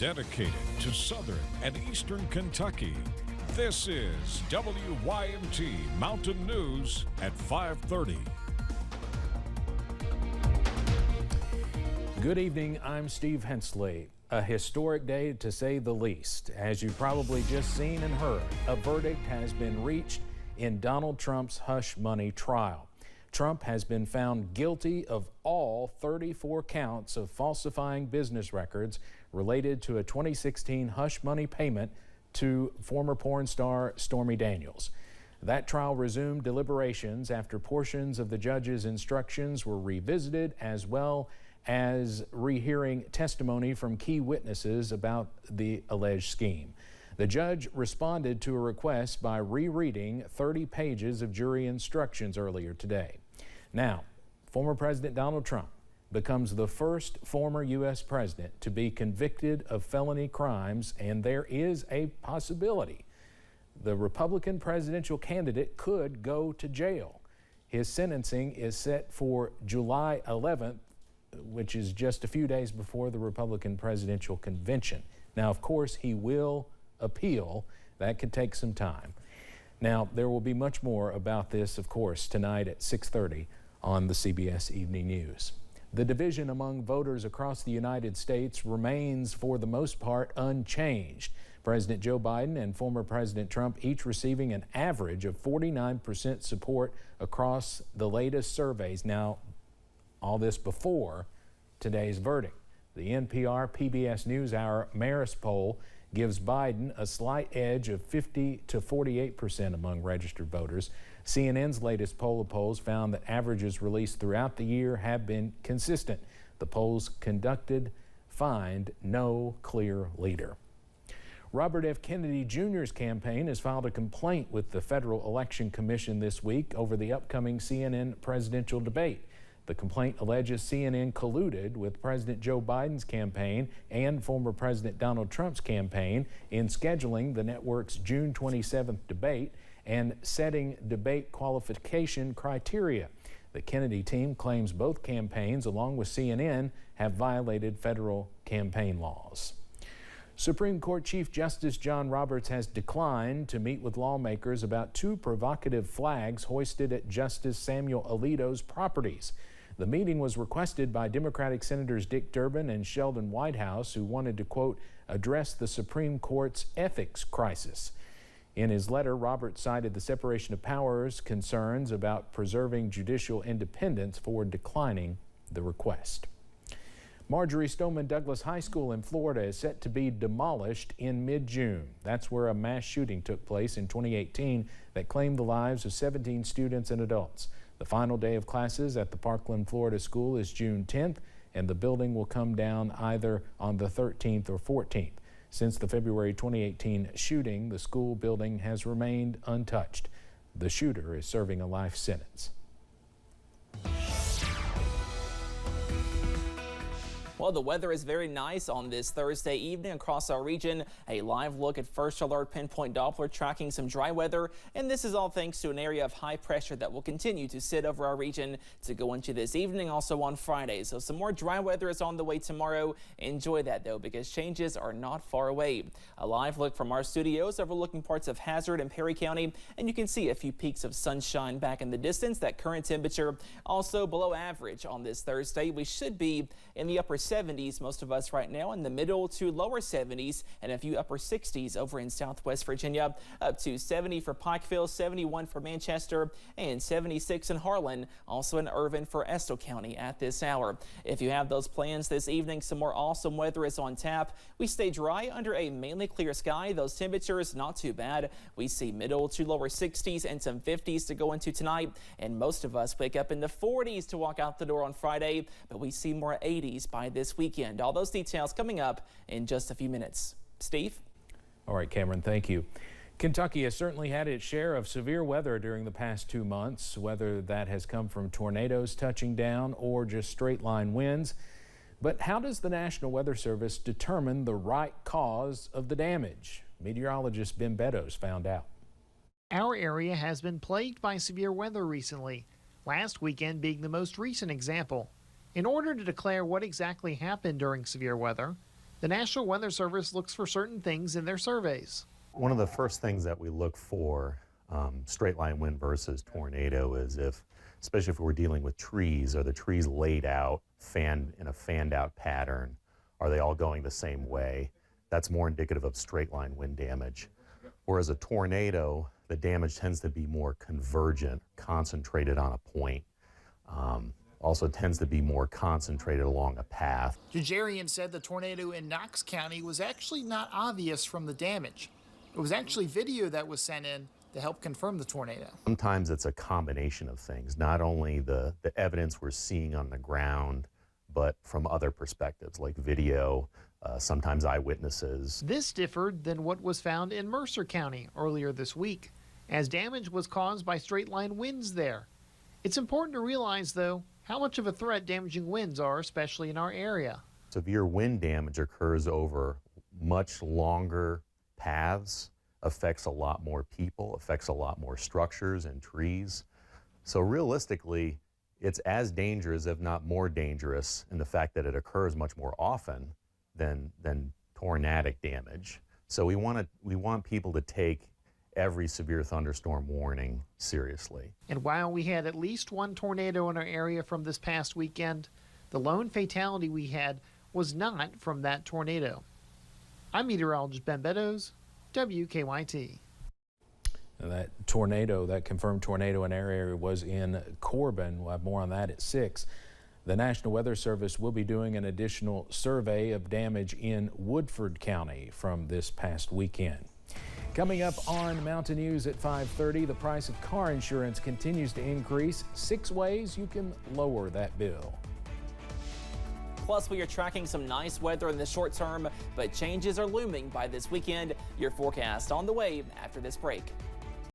Dedicated to southern and eastern Kentucky, this is WYMT Mountain News at 5:30. Good evening, I'm Steve Hensley. A historic day to say the least. As you've probably just seen and heard, a verdict has been reached in Donald Trump's hush money trial. Trump has been found guilty of all 34 counts of falsifying business records related to a 2016 hush money payment to former porn star Stormy Daniels. That trial resumed deliberations after portions of the judge's instructions were revisited, as well as rehearing testimony from key witnesses about the alleged scheme. The judge responded to a request by rereading 30 pages of jury instructions earlier today. Now, former President Donald Trump becomes the first former U.S. president to be convicted of felony crimes, and there is a possibility the Republican presidential candidate could go to jail. His sentencing is set for July 11th, which is just a few days before the Republican presidential convention. Now, of course, he will appeal. That could take some time. Now, there will be much more about this, of course, tonight at 6:30 on the CBS Evening News. The division among voters across the United States remains, for the most part, unchanged. President Joe Biden and former President Trump each receiving an average of 49% support across the latest surveys. Now, all this before today's verdict. The NPR PBS NewsHour Marist poll gives Biden a slight edge of 50 to 48% among registered voters. CNN's latest poll of polls found that averages released throughout the year have been consistent. The polls conducted find no clear leader. Robert F. Kennedy Jr.'s campaign has filed a complaint with the Federal Election Commission this week over the upcoming CNN presidential debate. The complaint alleges CNN colluded with President Joe Biden's campaign and former President Donald Trump's campaign in scheduling the network's June 27th debate and setting debate qualification criteria. The Kennedy team claims both campaigns, along with CNN, have violated federal campaign laws. Supreme Court Chief Justice John Roberts has declined to meet with lawmakers about two provocative flags hoisted at Justice Samuel Alito's properties. The meeting was requested by Democratic Senators Dick Durbin and Sheldon Whitehouse, who wanted to, quote, address the Supreme Court's ethics crisis. In his letter, Roberts cited the separation of powers concerns about preserving judicial independence for declining the request. Marjorie Stoneman Douglas High School in Florida is set to be demolished in mid-June. That's where a mass shooting took place in 2018 that claimed the lives of 17 students and adults. The final day of classes at the Parkland, Florida school is June 10th, and the building will come down either on the 13th or 14th. Since the February 2018 shooting, the school building has remained untouched. The shooter is serving a life sentence. Well, the weather is very nice on this Thursday evening across our region. A live look at First Alert Pinpoint Doppler tracking some dry weather, and this is all thanks to an area of high pressure that will continue to sit over our region to go into this evening, also on Friday. So some more dry weather is on the way tomorrow. Enjoy that though, because changes are not far away. A live look from our studios overlooking parts of Hazard and Perry County, and you can see a few peaks of sunshine back in the distance. That current temperature also below average on this Thursday. We should be in the upper 70s, most of us right now in the middle to lower 70s, and a few upper 60s over in Southwest Virginia, up to 70 for Pikeville, 71 for Manchester, and 76 in Harlan, also in Irvin for Estill County at this hour. If you have those plans this evening, some more awesome weather is on tap. We stay dry under a mainly clear sky. Those temperatures not too bad. We see middle to lower 60s and some 50s to go into tonight, and most of us wake up in the 40s to walk out the door on Friday, but we see more 80s by this weekend. All those details coming up in just a few minutes. Steve? All right, Cameron, thank you. Kentucky has certainly had its share of severe weather during the past 2 months, whether that has come from tornadoes touching down or just straight line winds. But how does the National Weather Service determine the right cause of the damage? Meteorologist Ben Beddoes found out. Our area has been plagued by severe weather recently, last weekend being the most recent example. In order to declare what exactly happened during severe weather, The National Weather Service looks for certain things in their surveys. One of the first things that we look for, straight line wind versus tornado, is especially if we're dealing with trees, are the trees laid out, in a fanned out pattern? Are they all going the same way? That's more indicative of straight line wind damage. Whereas a tornado, the damage tends to be more convergent, concentrated on a point. Also tends to be more concentrated along a path. Jajarian said the tornado in Knox County was actually not obvious from the damage. It was actually video that was sent in to help confirm the tornado. Sometimes it's a combination of things, not only the evidence we're seeing on the ground, but from other perspectives like video, sometimes eyewitnesses. This differed than what was found in Mercer County earlier this week, as damage was caused by straight line winds there. It's important to realize, though, how much of a threat damaging winds are, especially in our area. Severe wind damage occurs over much longer paths, affects a lot more people, affects a lot more structures and trees. So realistically, it's as dangerous, if not more dangerous, in the fact that it occurs much more often than tornadic damage. So we want people to take every severe thunderstorm warning seriously. And while we had at least one tornado in our area from this past weekend, the lone fatality we had was not from that tornado. I'm meteorologist Ben Beddoes, WKYT. That confirmed tornado in our area was in Corbin. We'll have more on that at 6. The National Weather Service will be doing an additional survey of damage in Woodford County from this past weekend. Coming up on Mountain News at 5:30, the price of car insurance continues to increase. 6 ways you can lower that bill. Plus, we are tracking some nice weather in the short term, but changes are looming by this weekend. Your forecast on the way after this break.